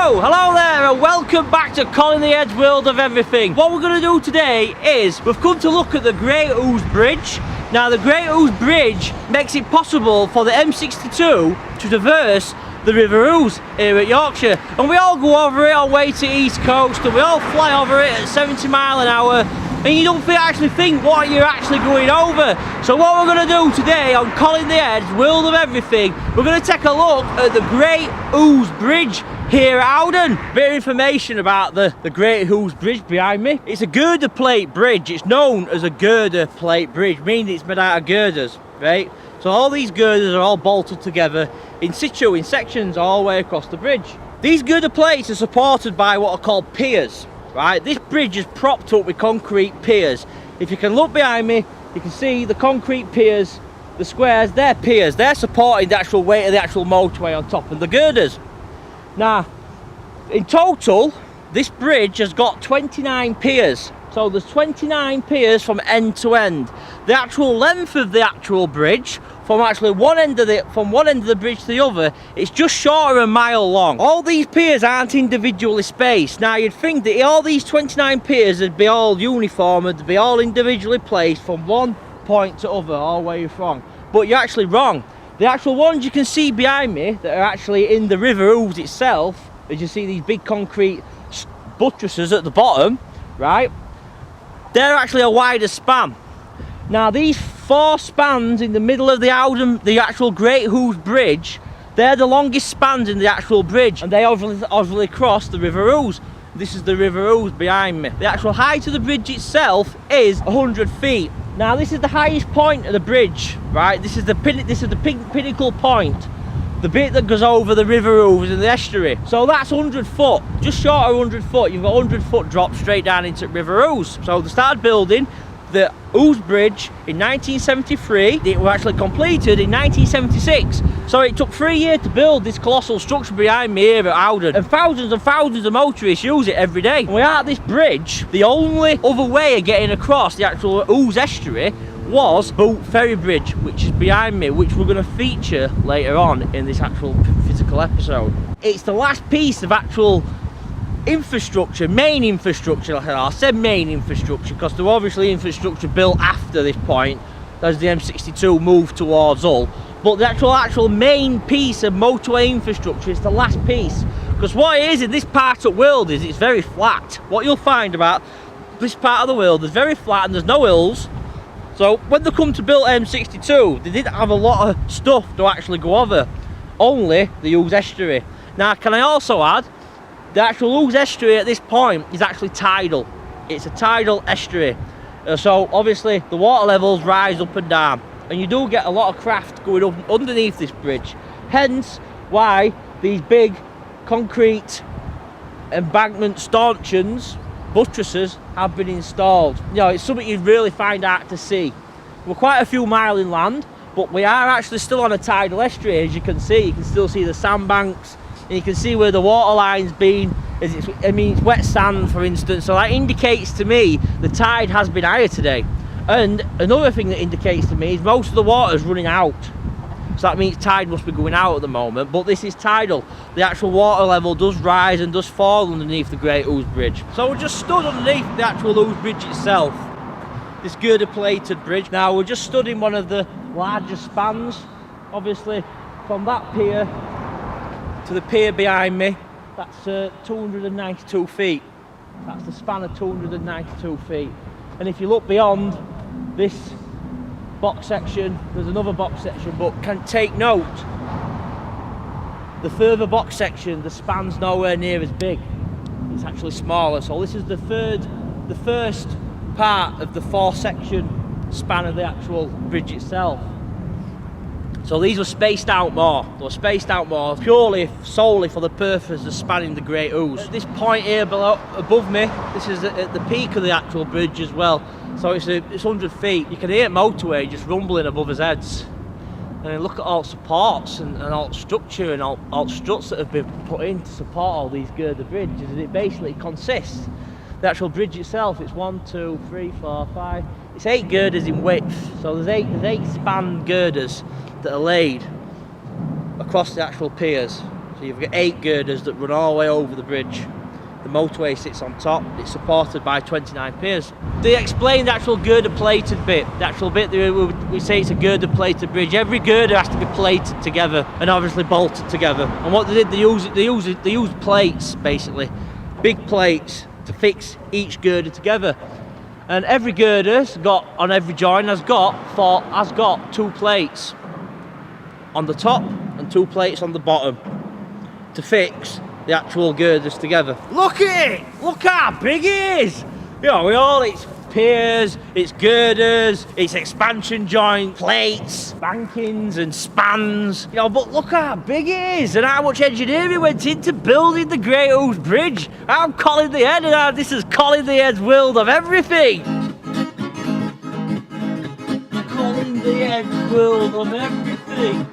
Hello there and welcome back to Colin the Head's World of Everything. What we're going to do today is we've come to look at the River Ouse Bridge. Now the River Ouse Bridge makes it possible for the M62 to traverse the River Ouse here at Yorkshire, and we all go over it on way to East Coast and we all fly over it at 70 miles an hour, and you don't actually think what you're actually going over. So what we're going to do today on Colin the Head's World of Everything, we're going to take a look at the River Ouse Bridge here at Howden. Bit of information about the River Ouse Bridge behind me. It's a girder plate bridge. It's known as a girder plate bridge, meaning it's made out of girders, right? So all these girders are all bolted together in situ, in sections all the way across the bridge. These girder plates are supported by what are called piers, right? This bridge is propped up with concrete piers. If you can look behind me, you can see the concrete piers, the squares, they're piers. They're supporting the actual weight of the actual motorway on top of the girders. Now, in total, this bridge has got 29 piers. So there's 29 piers from end to end. The actual length of the actual bridge, from one end of the bridge to the other, it's just short of a mile long. All these piers aren't individually spaced. Now you'd think that all these 29 piers would be all uniform, would be all individually placed from one point to other, all the way wrong. But you're actually wrong. The actual ones you can see behind me that are actually in the River Ouse itself, as you see these big concrete buttresses at the bottom, right? They're actually a wider span. Now these four spans in the middle of the actual River Ouse Bridge, they're the longest spans in the actual bridge, and they obviously cross the River Ouse. This is the River Ouse behind me. The actual height of the bridge itself is 100 feet. Now this is the highest point of the bridge, right? This is the pinnacle point, the bit that goes over the River Ouse and the estuary. So that's 100 foot, just short of 100 foot. You've got 100 foot drop straight down into River Ouse. So they started building the Ouse Bridge in 1973. It was actually completed in 1976. So it took 3 years to build this colossal structure behind me here at Howden. And thousands of motorists use it every day. And without this bridge, the only other way of getting across the actual Ouse estuary was boat ferry bridge, which is behind me, which we're going to feature later on in this actual physical episode. It's the last piece of actual infrastructure, main infrastructure. I said main infrastructure because there were obviously infrastructure built after this point as the M62 moved towards Hull, but the actual main piece of motorway infrastructure is the last piece, because what it is in this part of the world is it's very flat. What you'll find about this part of the world is very flat and there's no hills. So when they come to build M62, they didn't have a lot of stuff to actually go over, only the Ouse estuary. Now can I also add, the actual Ouse estuary at this point is actually tidal. It's a tidal estuary. So obviously the water levels rise up and down, and you do get a lot of craft going up underneath this bridge. Hence why these big concrete embankment stanchions, buttresses, have been installed. You know, it's something you'd really find out to see. We're quite a few miles inland, but we are actually still on a tidal estuary, as you can see. You can still see the sandbanks, and you can see where the water line's been. It's wet sand, for instance, so that indicates to me the tide has been higher today. And another thing that indicates to me is most of the water's running out, so that means tide must be going out at the moment. But this is tidal. The actual water level does rise and does fall underneath the River Ouse Bridge. So we're just stood underneath the actual Ouse Bridge itself, this girder plated bridge. Now we're just stood in one of the larger spans, obviously from that pier to the pier behind me. That's 292 feet. That's the span of 292 feet. And if you look beyond this box section, there's another box section, but can take note, the further box section, the span's nowhere near as big. It's actually smaller. So this is the first part of the 4-section span of the actual bridge itself. So these were spaced out more. They were spaced out more purely, solely for the purpose of spanning the River Ouse. At this point here above me, this is at the peak of the actual bridge as well. So it's 100 feet. You can hear motorway just rumbling above his heads. And then look at all supports and all structure and all struts that have been put in to support all these girder bridges. And it basically consists, the actual bridge itself, it's 1, 2, 3, 4, 5. It's 8 girders in width. So there's eight span girders that are laid across the actual piers. So you've got 8 girders that run all the way over the bridge. The motorway sits on top. It's supported by 29 piers. They explain the actual girder plated bit. The actual bit that we say it's a girder plated bridge. Every girder has to be plated together and obviously bolted together. And what they did, they used plates basically, big plates to fix each girder together. And every girder's got on every join has got 2 plates on the top and 2 plates on the bottom to fix the actual girders together. Look at it! Look how big it is! You know, its piers, its girders, its expansion joint, plates, bankings and spans. You know, but look how big it is and how much engineering went into building the Great Ouse Bridge. I'm Colin the Head and this is Colin the Head's world of everything. Colin the Head's world of everything.